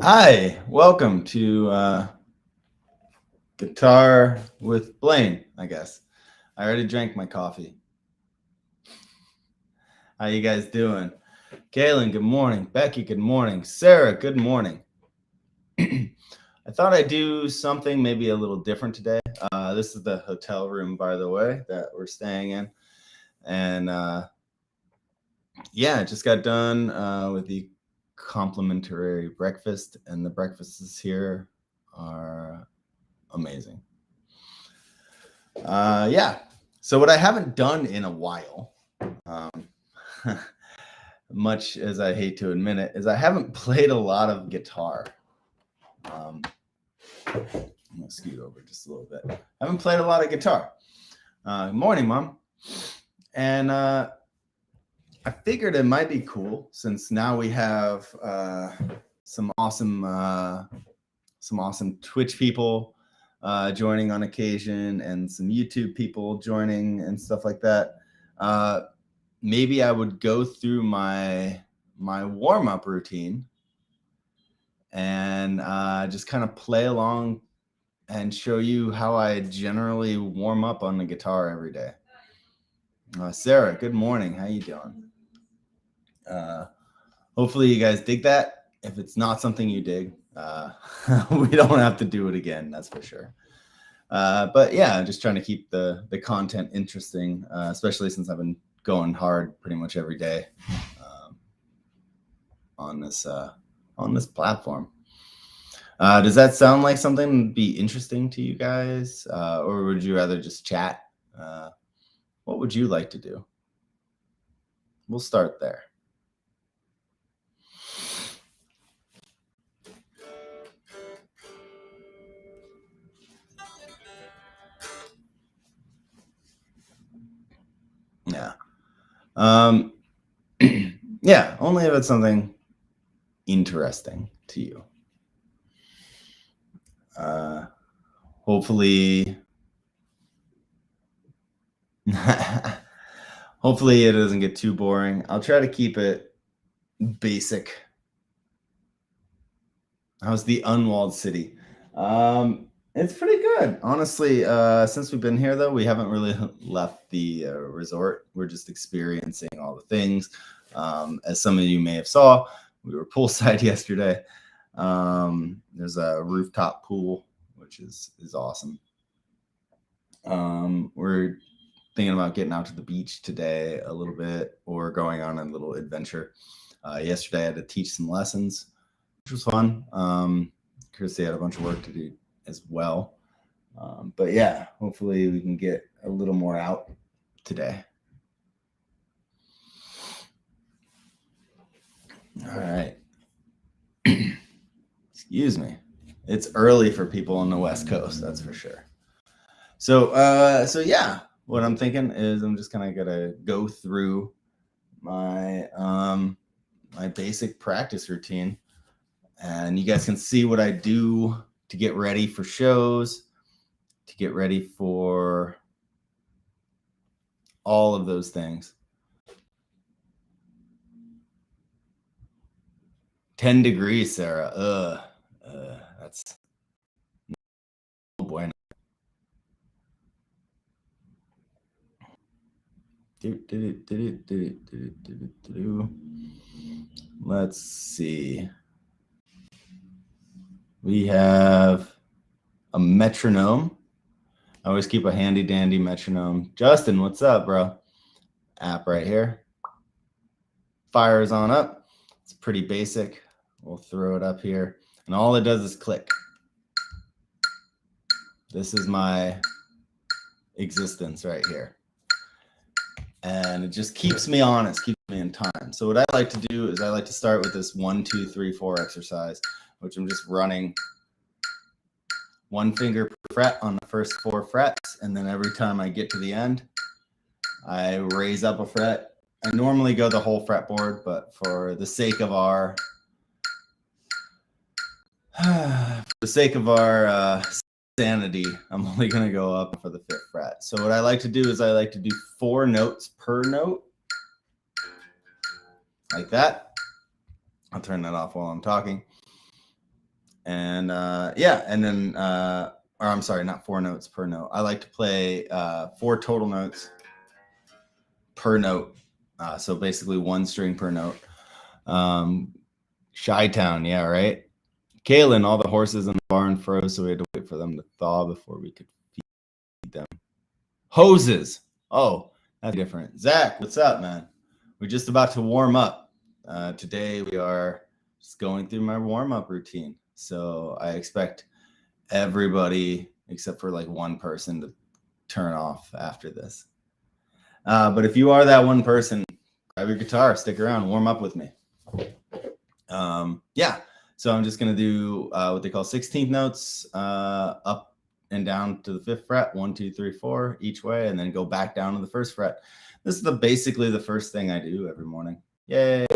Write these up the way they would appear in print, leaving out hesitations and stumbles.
Hi, welcome to Guitar with Blaine, I guess. I already drank my coffee. How you guys doing? Kaylin, good morning. Becky, good morning. Sarah, good morning. I thought I'd do something maybe a little different today. This is the hotel room, by the way, that we're staying in. And yeah, I just got done with the complimentary breakfast, and the breakfasts here are amazing. Yeah. So what I haven't done in a while, much as I hate to admit it, is I haven't played a lot of guitar. I'm gonna scoot over just a little bit. I haven't played a lot of guitar. Morning, Mom. And I figured it might be cool since now we have some awesome Twitch people joining on occasion and some YouTube people joining and stuff like that. Maybe I would go through my warm-up routine and just kind of play along and show you how I generally warm up on the guitar every day. Sarah, good morning. How you doing? Hopefully you guys dig that. If it's not something you dig, we don't have to do it again, that's for sure. But yeah, just trying to keep the content interesting, especially since I've been going hard pretty much every day on this platform. Does that sound like something that'd be interesting to you guys, or would you rather just chat? What would you like to do? We'll start there. Yeah. Yeah, only if it's something interesting to you. Hopefully hopefully it doesn't get too boring. I'll try to keep it basic. How's the unwalled city? It's pretty good, honestly. Since we've been here, though, we haven't really left the resort. We're just experiencing all the things. As some of you may have saw, we were poolside yesterday. There's a rooftop pool, which is awesome. We're thinking about getting out to the beach today a little bit, or going on a little adventure. Yesterday, I had to teach some lessons, which was fun. Kirsty had a bunch of work to do as well. But yeah, hopefully we can get a little more out today. All right. Excuse me. It's early for people on the West Coast, that's for sure. So yeah, what I'm thinking is I'm just kind of gonna go through my my basic practice routine, and you guys can see what I do to get ready for shows, to get ready for all of those things. 10 degrees, Sarah. That's no bueno. Let's see. We have a metronome. I always keep a handy dandy metronome. Justin, what's up, bro? App right here. Fire is on up. It's pretty basic. We'll throw it up here. And all it does is click. This is my existence right here. And it just keeps me honest, keeps me in time. So what I like to do is I like to start with this 1, 2, 3, 4 exercise, which I'm just running one finger per fret on the first 4 frets. And then every time I get to the end, I raise up a fret. I normally go the whole fretboard, but for the sake of our sanity, I'm only going to go up for the 5th fret. So what I like to do is I like to do 4 notes per note, like that. I'll turn that off while I'm talking. And yeah, and then, or I'm sorry, not 4 notes per note. I like to play 4 total notes per note. So basically 1 string per note. Chi-town, yeah, right. Kalen, all the horses in the barn froze, so we had to wait for them to thaw before we could feed them. Hoses. Oh, that's different. Zach, what's up, man? We're just about to warm up. Today we are just going through my warm-up routine. So I expect everybody, except for like one person, to turn off after this. But if you are that one person, grab your guitar, stick around, warm up with me. Yeah. So I'm just going to do what they call 16th notes up and down to the 5th fret, 1, 2, 3, 4 each way, and then go back down to the 1st fret. This is basically the first thing I do every morning. Yay.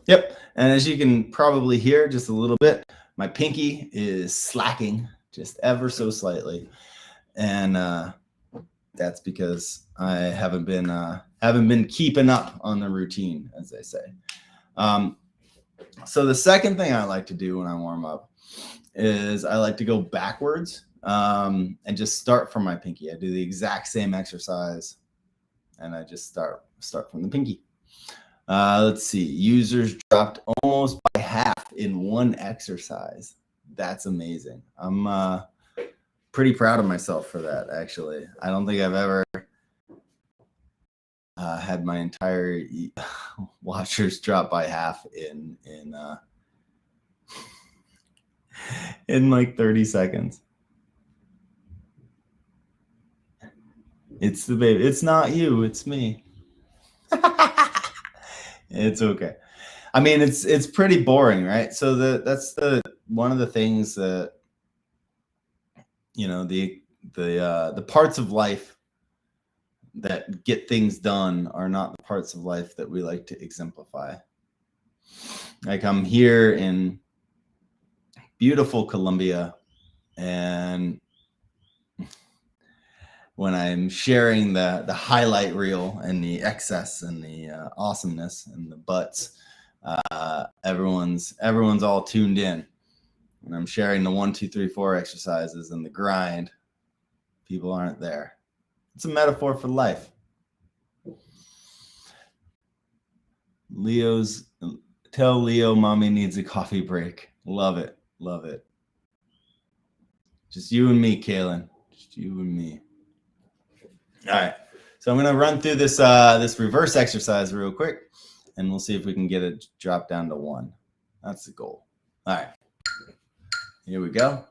Yep. And as you can probably hear just a little bit, my pinky is slacking just ever so slightly. And that's because I haven't been keeping up on the routine, as they say. So the second thing I like to do when I warm up is I like to go backwards and just start from my pinky. I do the exact same exercise, and I just start from the pinky. Let's see. Users dropped almost by half in one exercise. That's amazing. I'm pretty proud of myself for that, actually. I don't think I've ever had my entire watchers drop by half in like 30 seconds. It's the baby. It's not you. It's me. It's okay. I mean, it's pretty boring, right? So that's one of the things that, you know, the parts of life that get things done are not the parts of life that we like to exemplify. Like, I'm here in beautiful Colombia, and when I'm sharing the highlight reel and the excess and the awesomeness and the butts, everyone's all tuned in. When I'm sharing the 1, 2, 3, 4 exercises and the grind, people aren't there. It's a metaphor for life. Tell Leo mommy needs a coffee break. Love it. Love it. Just you and me, Kaylin. Just you and me. All right. So I'm going to run through this reverse exercise real quick, and we'll see if we can get it dropped down to 1. That's the goal. All right. Here we go.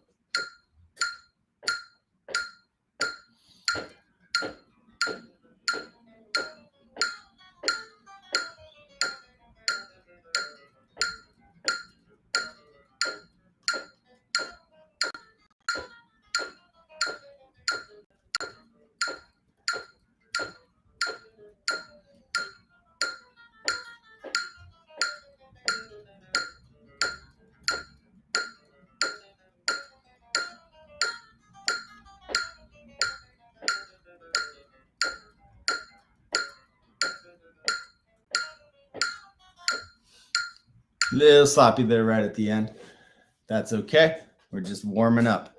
Little sloppy there right at the end. That's okay. We're just warming up.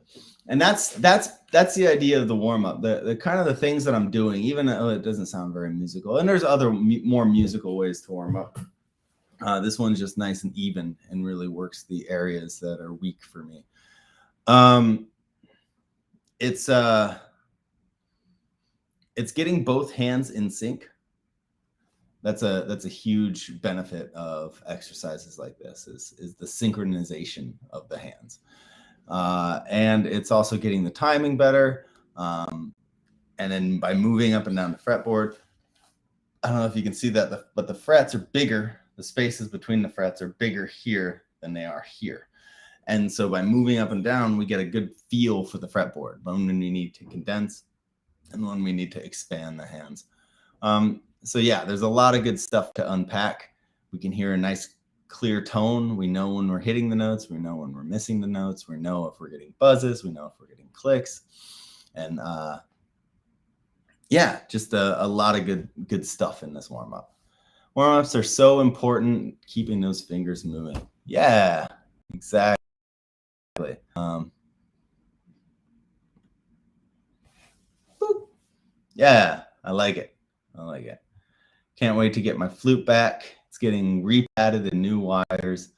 And that's the idea of the warm-up. The kind of the things that I'm doing, even though it doesn't sound very musical. And there's other more musical ways to warm up. This one's just nice and even and really works the areas that are weak for me. It's getting both hands in sync. That's a huge benefit of exercises like this is the synchronization of the hands. And it's also getting the timing better. And then by moving up and down the fretboard, I don't know if you can see that, but the frets are bigger. The spaces between the frets are bigger here than they are here. And so by moving up and down, we get a good feel for the fretboard when we need to condense and when we need to expand the hands. So yeah, there's a lot of good stuff to unpack. We can hear a nice clear tone. We know when we're hitting the notes. We know when we're missing the notes. We know if we're getting buzzes. We know if we're getting clicks. And yeah, just a lot of good stuff in this warm-up. Warm-ups are so important, keeping those fingers moving. Yeah, exactly. Yeah, I like it. I like it. Can't wait to get my flute back. It's getting repadded in new wires.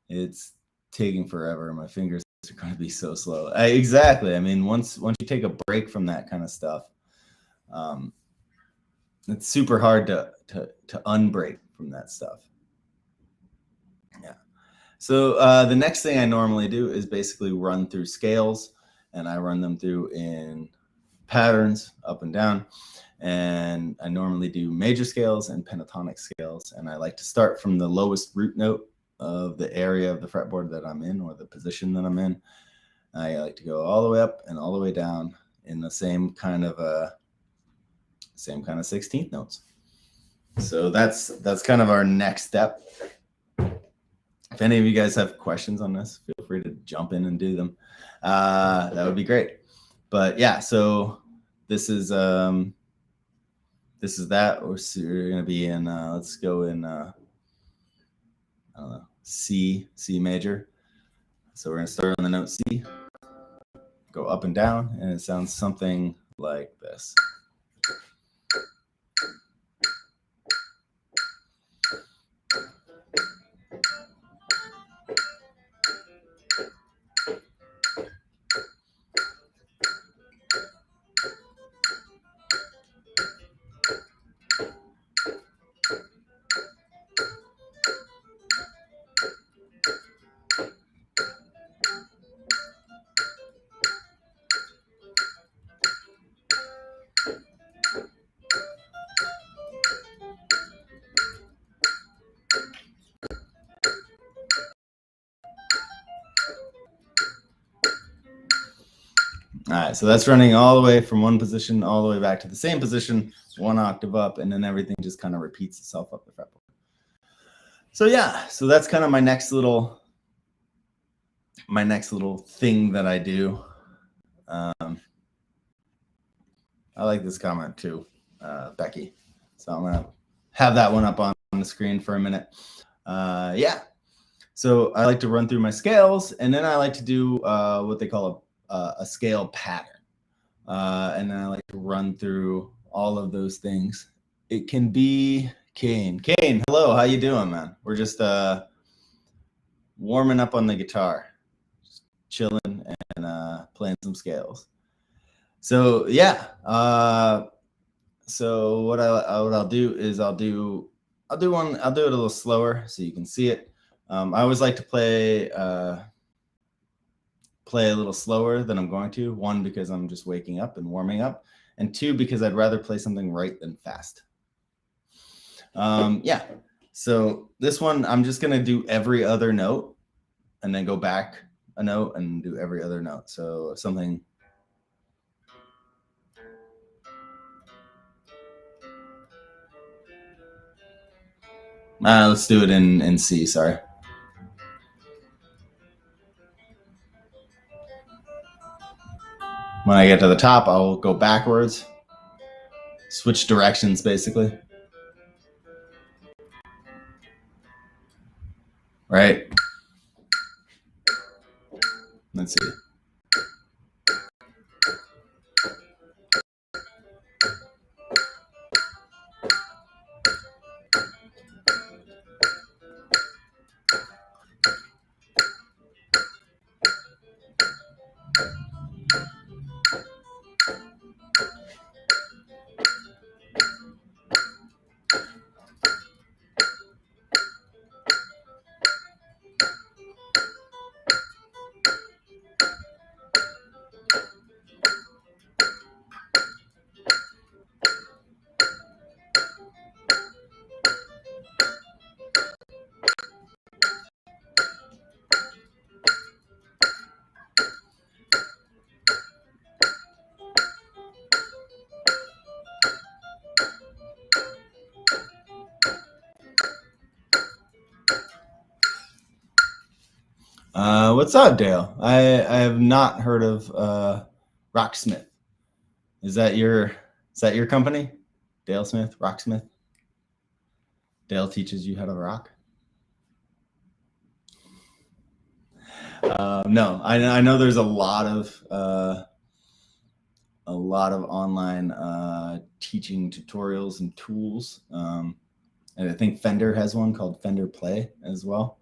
It's taking forever. My fingers are going to be so slow. Exactly. I mean, once you take a break from that kind of stuff, it's super hard to unbreak from that stuff. Yeah. So the next thing I normally do is basically run through scales, and I run them through in patterns up and down. And I normally do major scales and pentatonic scales. And I like to start from the lowest root note of the area of the fretboard that I'm in, or the position that I'm in. I like to go all the way up and all the way down in the same kind of 16th notes. So that's kind of our next step. If any of you guys have questions on this, feel free to jump in and do them. That would be great. But yeah, so this is that. We're going to be in, let's go in, I don't know, C major. So we're going to start on the note C, go up and down, and it sounds something like this. All right, so that's running all the way from one position all the way back to the same position, one octave up, and then everything just kind of repeats itself up the fretboard. So yeah, so that's kind of my next little thing that I do. I like this comment too, Becky. So I'm gonna have that one up on the screen for a minute. Yeah, so I like to run through my scales, and then I like to do what they call a scale pattern. And then I like to run through all of those things. It can be Kane. Kane, hello, how you doing, man? We're just warming up on the guitar, just chilling and playing some scales. So yeah, so what I'll do is I'll do it a little slower so you can see it. I always like to play a little slower than I'm going to. One, because I'm just waking up and warming up, and two, because I'd rather play something right than fast. Yeah, so this one, I'm just gonna do every other note and then go back a note and do every other note. So something. Let's do it in C, sorry. When I get to the top, I'll go backwards, switch directions basically. Right? Let's see. What's up, Dale? I have not heard of Rocksmith. Is that your company? Dale Smith, Rocksmith? Dale teaches you how to rock? No, I know there's a lot of online teaching tutorials and tools. And I think Fender has one called Fender Play as well.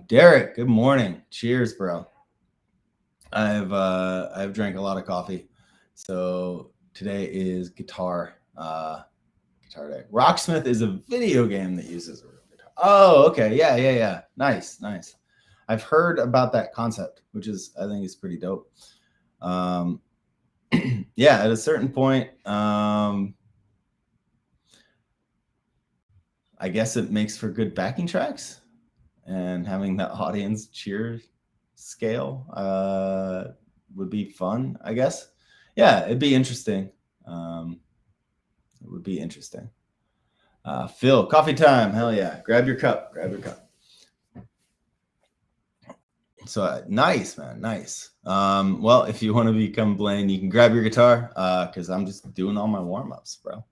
Derek, good morning. Cheers, bro. I've drank a lot of coffee, so today is guitar day. Rocksmith is a video game that uses a real guitar. Oh, okay, yeah. Nice. I've heard about that concept, which I think is pretty dope. Yeah, at a certain point, I guess it makes for good backing tracks, and having that audience cheer scale would be fun, I guess. Yeah, it'd be interesting. It would be interesting. Phil, coffee time. Hell yeah. Grab your cup. So nice, man. Nice. Well, if you want to become Blaine, you can grab your guitar because I'm just doing all my warm-ups, bro.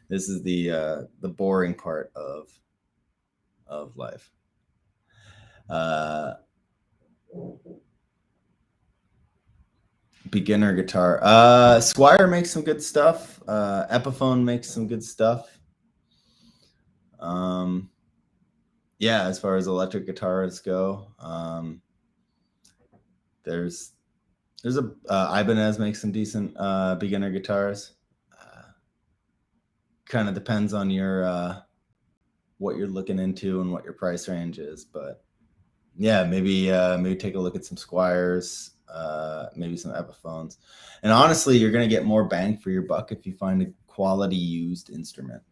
This is the boring part of life. Beginner guitar. Squire makes some good stuff. Epiphone makes some good stuff. Yeah, as far as electric guitarists go, there's a Ibanez makes some decent beginner guitars. Kind of depends on your what you're looking into and what your price range is, but yeah, maybe take a look at some Squires, maybe some Epiphones, and honestly, you're gonna get more bang for your buck if you find a quality used instrument.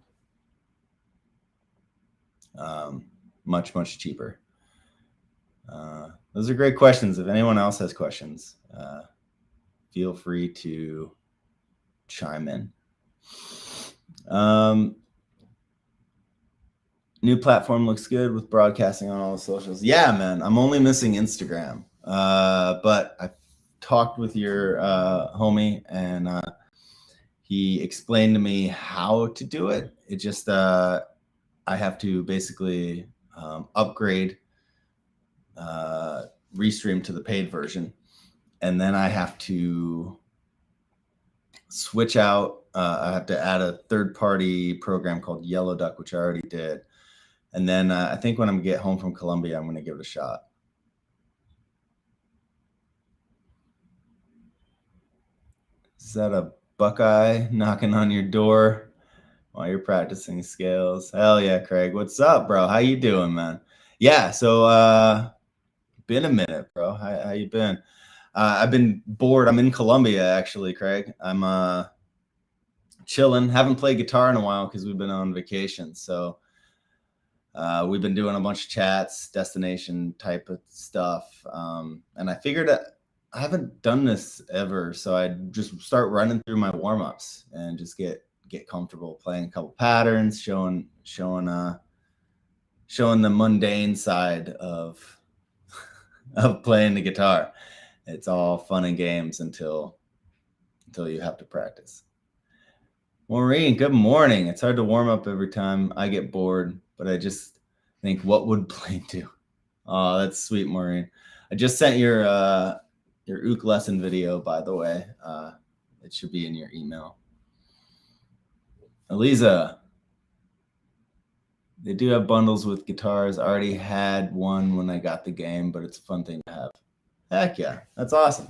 Much cheaper. Those are great questions. If anyone else has questions, feel free to chime in. New platform looks good with broadcasting on all the socials. Yeah, man, I'm only missing Instagram. But I talked with your homie, and he explained to me how to do it. It just I have to basically upgrade Restream to the paid version, and then I have to switch out. I have to add a third-party program called Yellow Duck, which I already did. And then I think when I get home from Colombia, I'm going to give it a shot. Is that a Buckeye knocking on your door while you're practicing scales? Hell yeah, Craig. What's up, bro? How you doing, man? Yeah, so been a minute, bro. How you been? I've been bored. I'm in Colombia, actually, Craig. I'm chilling. Haven't played guitar in a while because we've been on vacation. So we've been doing a bunch of chats, destination type of stuff. And I figured I haven't done this ever. So I just start running through my warm-ups and just get comfortable playing a couple patterns, showing the mundane side of playing the guitar. It's all fun and games until you have to practice. Maureen, good morning. It's hard to warm up every time I get bored, but I just think, what would Blaine do? Oh, that's sweet, Maureen. I just sent your uke lesson video, by the way. It should be in your email. Eliza, they do have bundles with guitars. I already had one when I got the game, but it's a fun thing to have. Heck yeah, that's awesome.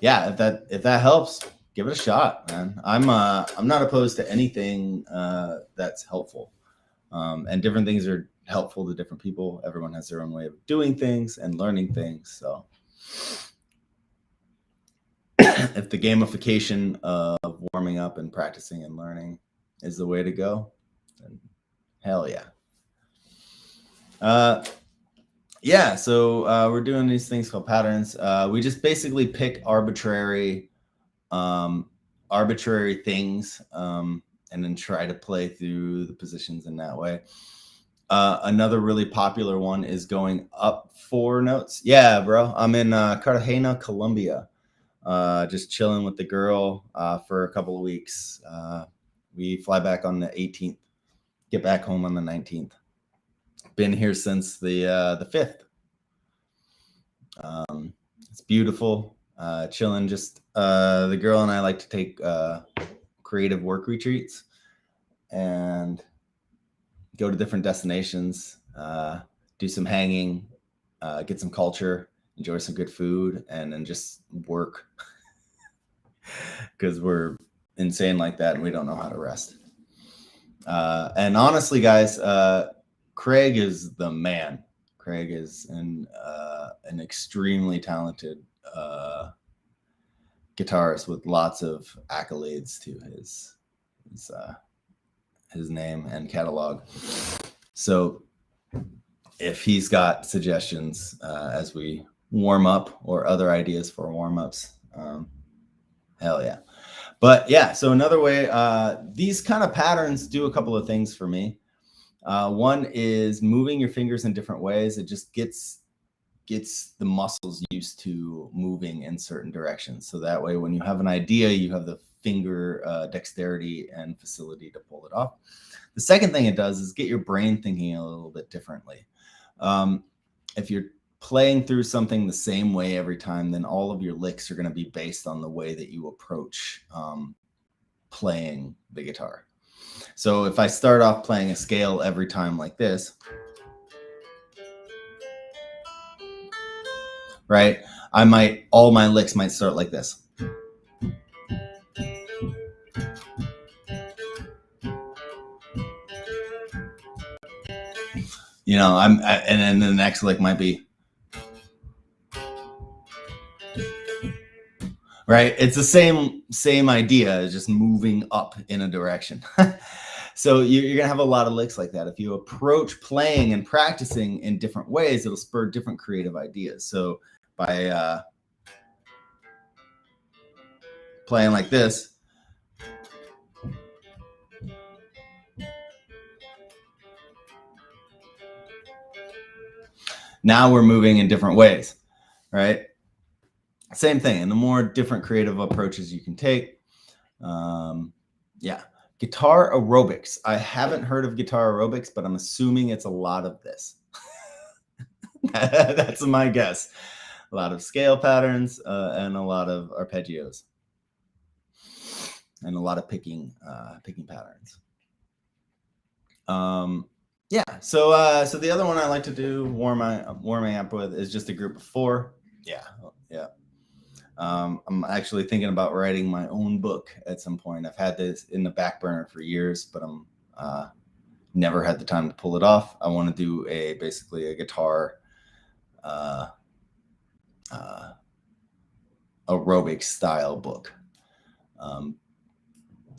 Yeah, if that helps, give it a shot, man. I'm not opposed to anything that's helpful, and different things are helpful to different people. Everyone has their own way of doing things and learning things. So, if the gamification of warming up and practicing and learning is the way to go, then hell yeah. Yeah, so we're doing these things called patterns. We just basically pick arbitrary things and then try to play through the positions in that way. Another really popular one is going up 4 notes. Yeah, bro. I'm in Cartagena, Colombia. Just chilling with the girl for a couple of weeks. We fly back on the 18th, get back home on the 19th. Been here since the 5th. It's beautiful. Chilling. Just the girl and I like to take creative work retreats and go to different destinations, do some hanging, get some culture, enjoy some good food, and then just work because we're insane like that and we don't know how to rest. And honestly, guys, Craig is the man. Craig is an extremely talented guitarist with lots of accolades to his name and catalog. So if he's got suggestions as we warm up or other ideas for warm-ups, hell yeah. But yeah, so another way, these kind of patterns do a couple of things for me. One is moving your fingers in different ways. It just gets the muscles used to moving in certain directions. So that way, when you have an idea, you have the finger dexterity and facility to pull it off. The second thing it does is get your brain thinking a little bit differently. If you're playing through something the same way every time, then all of your licks are going to be based on the way that you approach playing the guitar. So if I start off playing a scale every time like this, right? All my licks might start like this. You know, and then the next lick might be, right? It's the same idea, it's just moving up in a direction. So you're gonna have a lot of licks like that. If you approach playing and practicing in different ways, it'll spur different creative ideas. So by playing like this, now we're moving in different ways, right? Same thing. And the more different creative approaches you can take, yeah. Guitar aerobics. I haven't heard of guitar aerobics, but I'm assuming it's a lot of this. That's my guess. A lot of scale patterns and a lot of arpeggios and a lot of picking patterns. Yeah. So the other one I like to do warming up with is just a group of 4. Yeah. I'm actually thinking about writing my own book at some point. I've had this in the back burner for years, but I'm never had the time to pull it off. I want to do basically a guitar aerobics style book.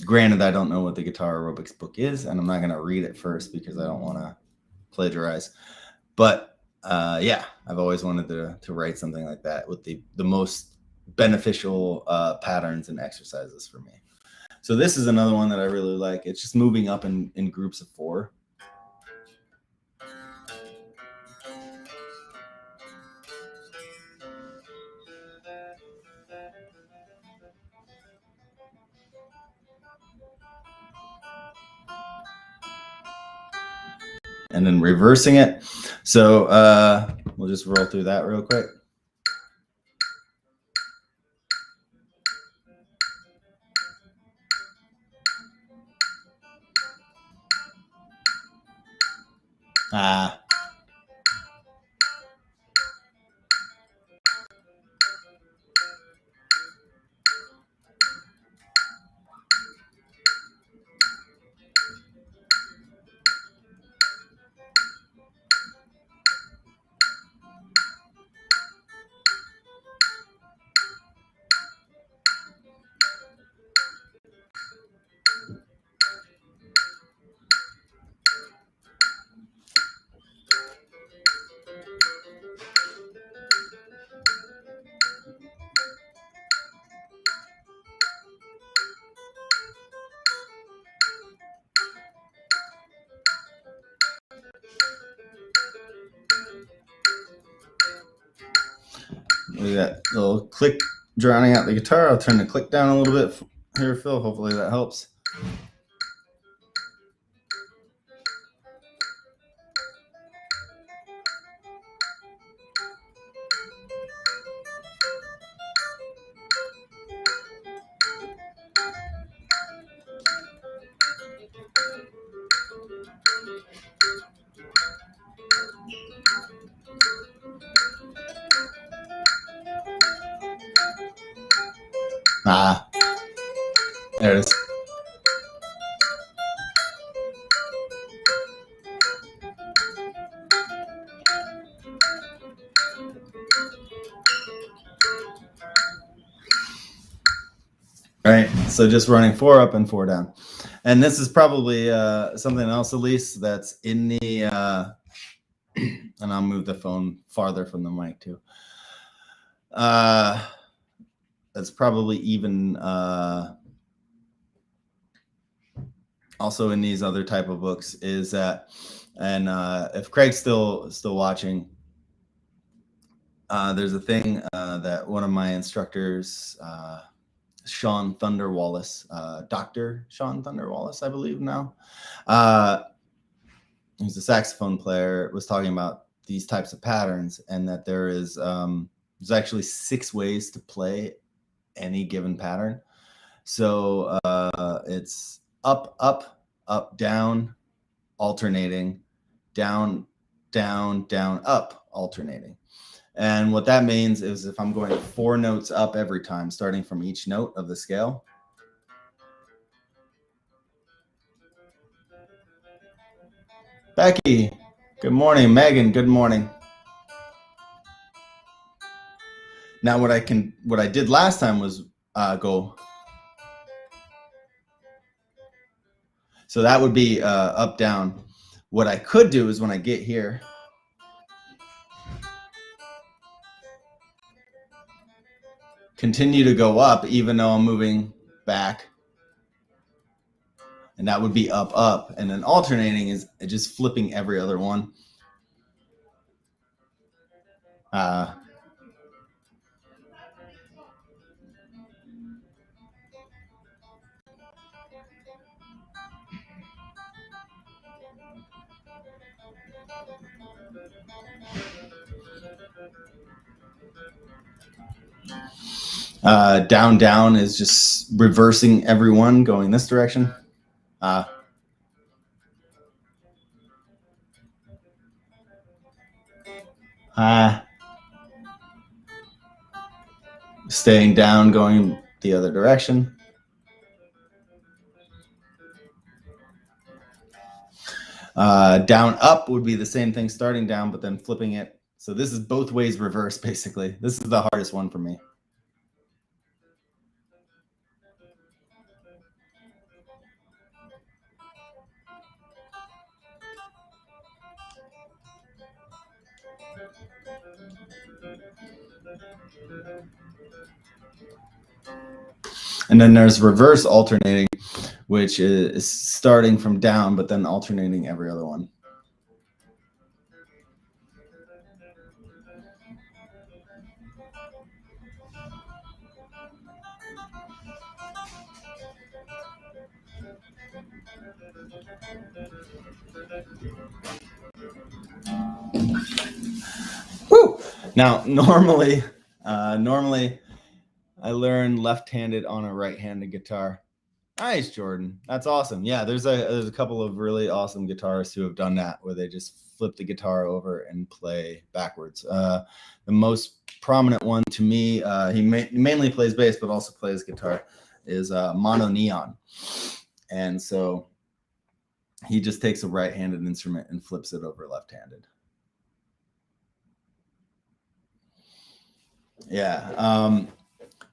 Granted, I don't know what the guitar aerobics book is, and I'm not going to read it first because I don't want to plagiarize. But yeah, I've always wanted to write something like that with the most beneficial patterns and exercises for me. So this is another one that I really like. It's just moving up in groups of 4. And then reversing it. So we'll just roll through that real quick. Look at that little click drowning out the guitar. I'll turn the click down a little bit here, Phil. Hopefully that helps. Ah, there it is. Right, so just running 4 up and 4 down. And this is probably something else, Elise, that's in the, and I'll move the phone farther from the mic too. That's probably even also in these other type of books is that, and if Craig's still watching, there's a thing that one of my instructors, Sean Thunder Wallace, Dr. Sean Thunder Wallace, I believe now. He's a saxophone player, was talking about these types of patterns, and that there's actually 6 ways to play any given pattern. So it's up, up, up, down, alternating, down, down, down, up, alternating. And what that means is if I'm going 4 notes up every time, starting from each note of the scale. Becky, good morning. Megan, good morning. Now what I did last time was go. So that would be up, down. What I could do is when I get here, continue to go up even though I'm moving back. And that would be up, up. And then alternating is just flipping every other one. Down, down is just reversing every one, going this direction. Staying down, going the other direction. Down, up would be the same thing, starting down, but then flipping it. So this is both ways reverse, basically. This is the hardest one for me. And then there's reverse alternating, which is starting from down, but then alternating every other one. Woo! Now, normally I learn left-handed on a right-handed guitar. Nice, Jordan. That's awesome. Yeah, there's a couple of really awesome guitarists who have done that, where they just flip the guitar over and play backwards. The most prominent one to me, he mainly plays bass, but also plays guitar, is Mono Neon. And so he just takes a right-handed instrument and flips it over left-handed. Yeah.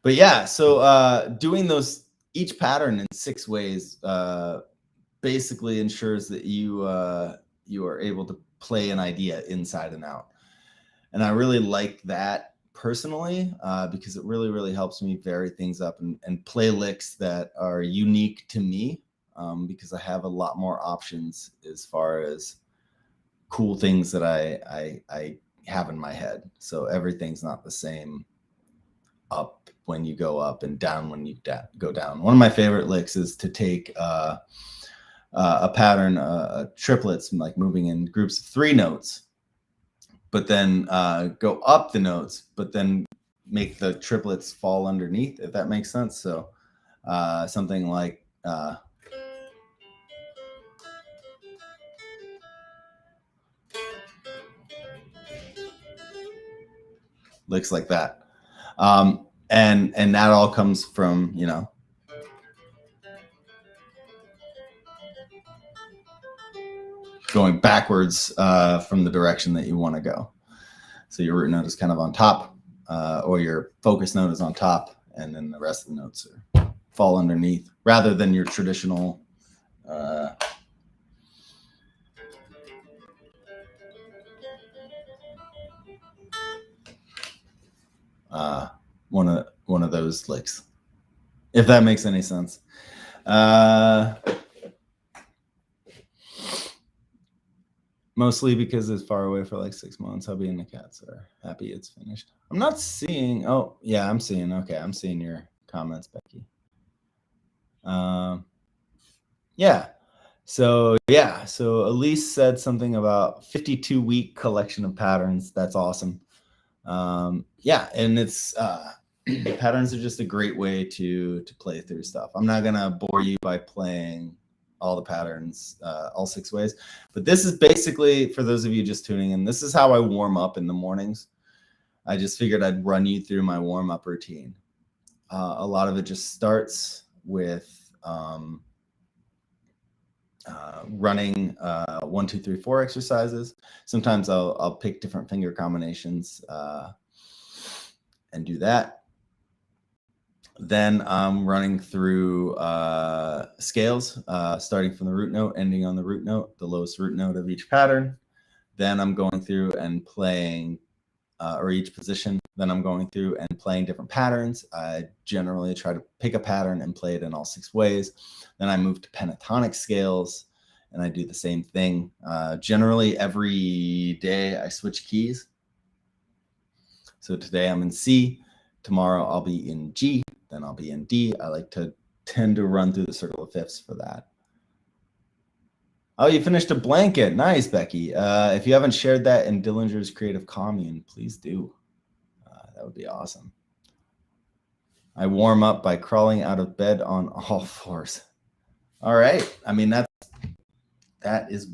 But yeah, so doing those each pattern in 6 ways basically ensures that you are able to play an idea inside and out. And I really like that personally because it really helps me vary things up and play licks that are unique to me because I have a lot more options as far as cool things that I have in my head. So everything's not the same up when you go up and down when you go down. One of my favorite licks is to take a pattern, triplets, like moving in groups of 3 notes, but then go up the notes, but then make the triplets fall underneath, if that makes sense. So something like licks like that. And that all comes from, you know, going backwards from the direction that you want to go. So your root note is kind of on top, or your focus note is on top, and then the rest of the notes fall underneath, rather than your traditional one of those licks, if that makes any sense. Mostly because it's far away for like 6 months. Hubby and the cats are happy it's finished. I'm not seeing. Oh, yeah, I'm seeing. Okay, I'm seeing your comments, Becky. Yeah. So Elise said something about 52-week collection of patterns. That's awesome. Yeah, and it's patterns are just a great way to play through stuff. I'm not gonna bore you by playing all the patterns all 6 ways, but this is basically, for those of you just tuning in, this is how I warm up in the mornings. I just figured I'd run you through my warm-up routine. A lot of it just starts with running 1, 2, 3, 4 exercises. Sometimes I'll pick different finger combinations and do that. Then I'm running through scales, starting from the root note, ending on the root note, the lowest root note of each pattern. Then I'm going through and playing, or each position. Then I'm going through and playing different patterns. I generally try to pick a pattern and play it in all 6 ways. Then I move to pentatonic scales, and I do the same thing. Generally, every day I switch keys. So today I'm in C. Tomorrow I'll be in G. Then I'll be in D. I like to tend to run through the circle of fifths for that. Oh, you finished a blanket. Nice, Becky. If you haven't shared that in Dillinger's Creative Commune, please do. That would be awesome. I warm up by crawling out of bed on all 4s. All right. I mean, that is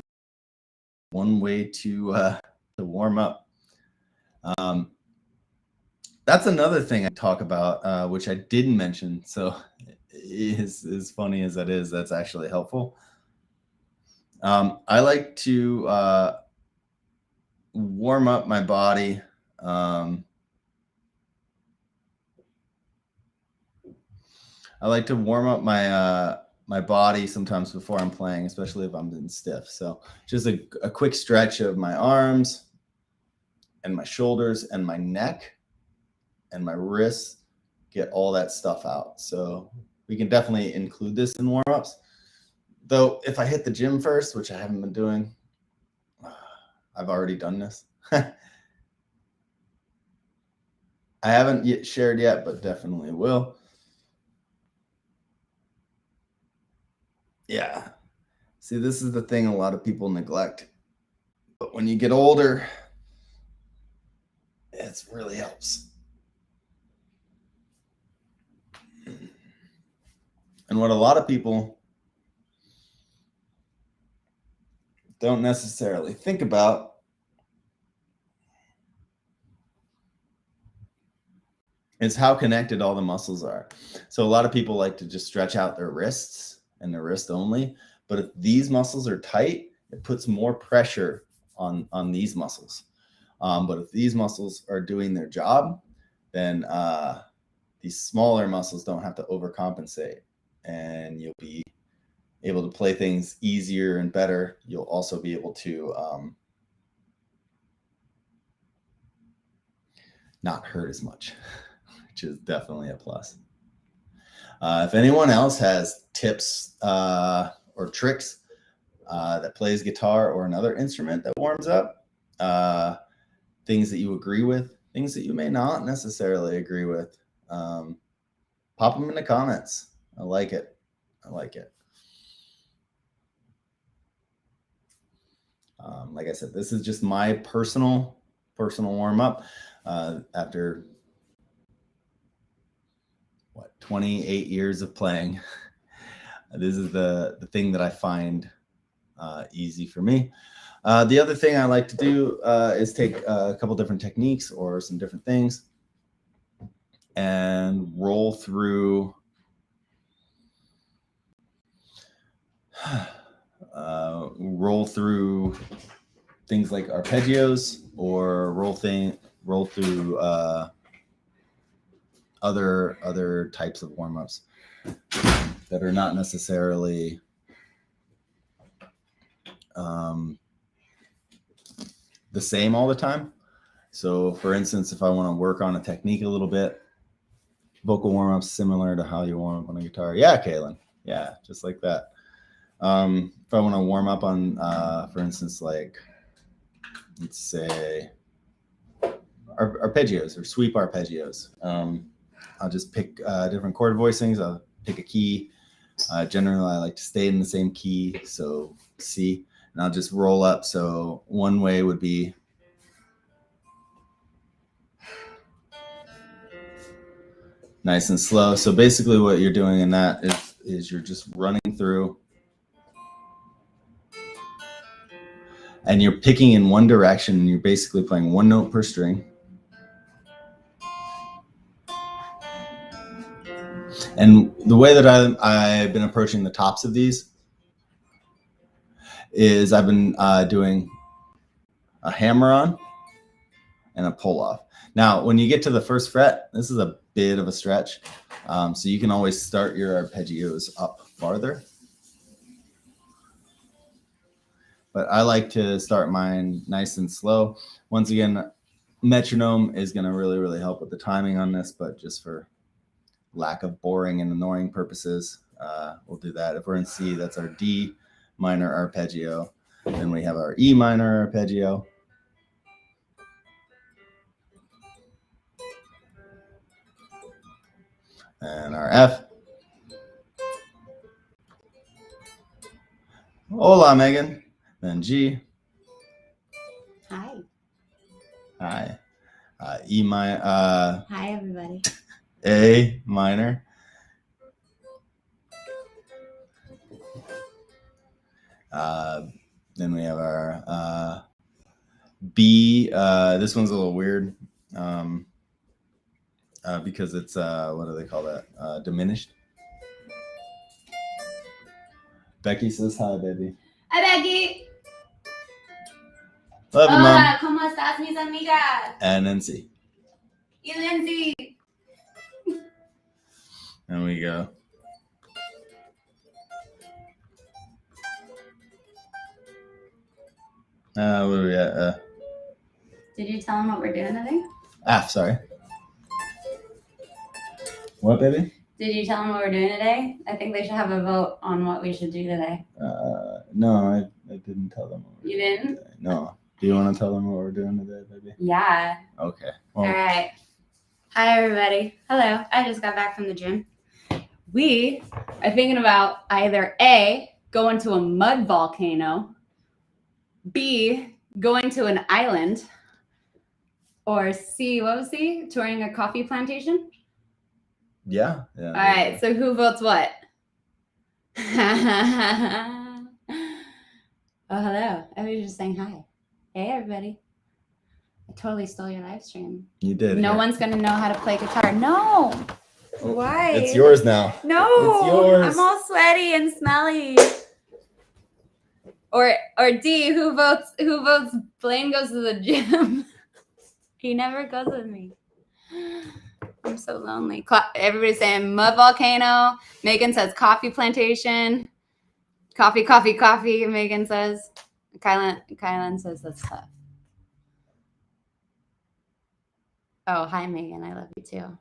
one way to warm up. That's another thing I talk about, which I didn't mention. So as funny as that is, that's actually helpful. I like to warm up my body. I like to warm up my body sometimes before I'm playing, especially if I'm in stiff. So just a quick stretch of my arms and my shoulders and my neck and my wrists, get all that stuff out. So we can definitely include this in warm-ups. Though if I hit the gym first, which I haven't been doing, I've already done this. I haven't yet shared yet, but definitely will. Yeah. See, this is the thing a lot of people neglect. But when you get older, it really helps. And what a lot of people don't necessarily think about is how connected all the muscles are. So a lot of people like to just stretch out their wrists and their wrist only. But if these muscles are tight, it puts more pressure on these muscles. But if these muscles are doing their job, then these smaller muscles don't have to overcompensate, and you'll be able to play things easier and better. You'll also be able to not hurt as much, which is definitely a plus. If anyone else has tips or tricks that plays guitar or another instrument that warms up, things that you agree with, things that you may not necessarily agree with, Pop them in the comments. I like it. I like it. Like I said, this is just my personal warm up after 28 years of playing. This is the thing that I find easy for me. The other thing I like to do is take a couple different techniques or some different things and roll through things like arpeggios, or roll through other types of warm-ups that are not necessarily the same all the time. So for instance, if I want to work on a technique a little bit, vocal warm-ups similar to how you warm up on a guitar. Yeah, Kaylin. Yeah, just like that. If I want to warm up on, for instance, like, let's say arpeggios or sweep arpeggios. I'll just pick different chord voicings. I'll pick a key. Generally, I like to stay in the same key, so C, and I'll just roll up. So one way would be nice and slow. So basically what you're doing in that is you're just running through and you're picking in one direction, and you're basically playing one note per string. And the way that I've been approaching the tops of these is I've been doing a hammer on and a pull off. Now, when you get to the first fret, this is a bit of a stretch. So you can always start your arpeggios up farther. But I like to start mine nice and slow. Once again, metronome is going to really, really help with the timing on this, but just for lack of boring and annoying purposes, we'll do that. If we're in C, that's our D minor arpeggio. Then we have our E minor arpeggio. And our F. Hola, Megan. Then G. Hi. Hi. E minor. Hi, everybody. A minor. Then we have our B. This one's a little weird because it's, what do they call that? Diminished. Becky says hi, baby. Hi, Becky. Love you, Mom. ¿Cómo estás, mis amigas? And Nancy. Y Lindsay. And we go. What are we at? Did you tell them what we're doing today? F, sorry. What, baby? Did you tell them what we're doing today? I think they should have a vote on what we should do today. No, I didn't tell them. You didn't? Today. No. Do you want to tell them what we're doing today, baby? Yeah. Okay. Well, all right. Hi, everybody. Hello. I just got back from the gym. We are thinking about either A, going to a mud volcano, B, going to an island, or C, what was C? Touring a coffee plantation? Yeah. All right. So who votes what? Oh, hello. I was just saying hi. Hey, everybody. I totally stole your live stream. You did. No one's going to know how to play guitar. No. Oh, why? It's yours now. No. It's yours. I'm all sweaty and smelly. Or D, who votes Blaine goes to the gym? He never goes with me. I'm so lonely. Everybody's saying mud volcano. Megan says coffee plantation. Coffee, coffee, coffee. Megan says. Kylan says that's tough. Oh, hi, Megan. I love you too.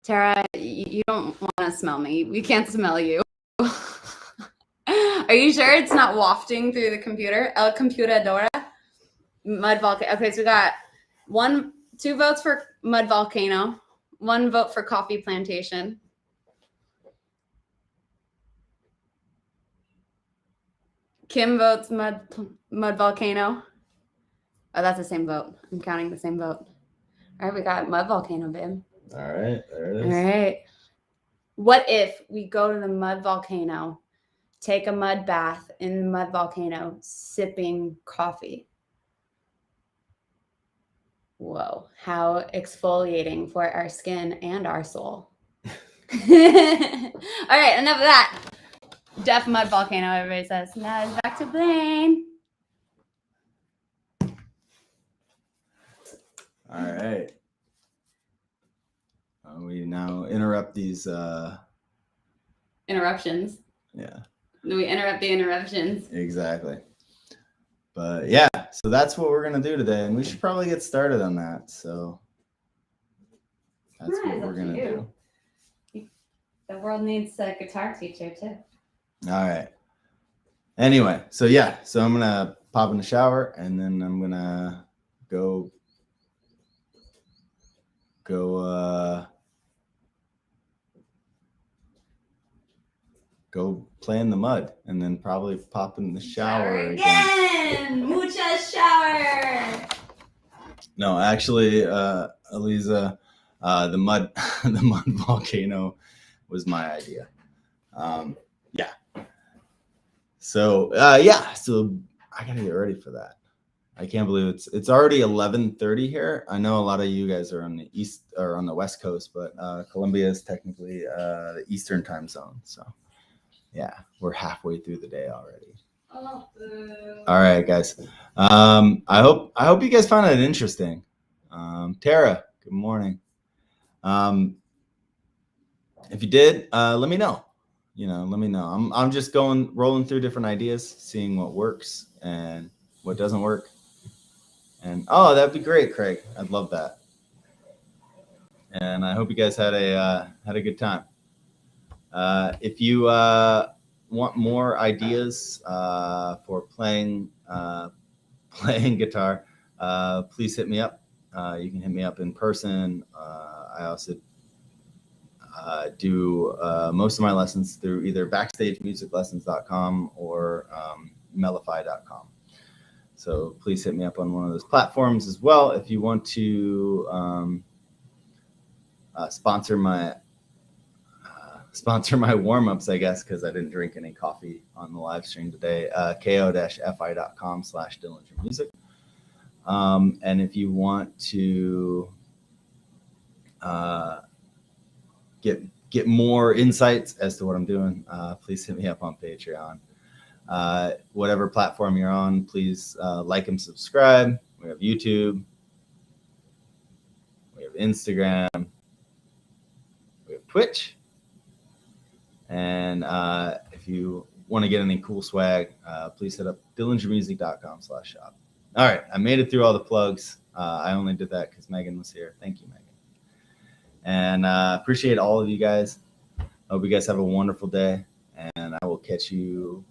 Tara, you don't want to smell me. We can't smell you. Are you sure it's not wafting through the computer? El Computadora? Mud volcano. Okay, so we got 2 votes for mud volcano, 1 vote for coffee plantation. Kim votes mud volcano. Oh, that's the same vote. I'm counting the same vote. All right, we got mud volcano, babe. All right, there it All is. right. What if we go to the mud volcano, take a mud bath in the mud volcano, sipping coffee? Whoa, how exfoliating for our skin and our soul. All right, enough of that. Deaf mud volcano, everybody says. Now it's back to Blaine. All right. We now interrupt these. Interruptions. Yeah. We interrupt the interruptions. Exactly. But yeah, so that's what we're gonna do today, and we should probably get started on that. So that's what we're gonna do. The world needs a guitar teacher too. All right. Anyway, so yeah, so I'm gonna pop in the shower, and then I'm gonna go play in the mud, and then probably pop in the shower again. Mucha shower. No, actually, Eliza, the mud volcano was my idea. Yeah. So so I gotta get ready for that. I can't believe it's already 11:30 here. I know a lot of you guys are on the east or on the west coast, but Colombia is technically the Eastern time zone. So yeah, we're halfway through the day already. All right, guys. I hope you guys found it interesting. Tara, good morning. If you did, let me know. Let me know. I'm just rolling through different ideas, seeing what works and what doesn't work. And that'd be great, Craig. I'd love that. And I hope you guys had a good time. If you want more ideas for playing guitar, please hit me up. You can hit me up in person. I also do most of my lessons through either backstagemusiclessons.com or mellify.com. So please hit me up on one of those platforms as well. If you want to sponsor my warm-ups, I guess, because I didn't drink any coffee on the live stream today, ko-fi.com/Dillingermusic. And if you want to get more insights as to what I'm doing, please hit me up on Patreon. Whatever platform you're on, please like and subscribe. We have YouTube, we have Instagram, we have Twitch, and if you want to get any cool swag, please hit up dillingermusic.com/shop. All right, I made it through all the plugs. I only did that because Megan was here. Thank you, Megan. And appreciate all of you guys. Hope you guys have a wonderful day, and I will catch you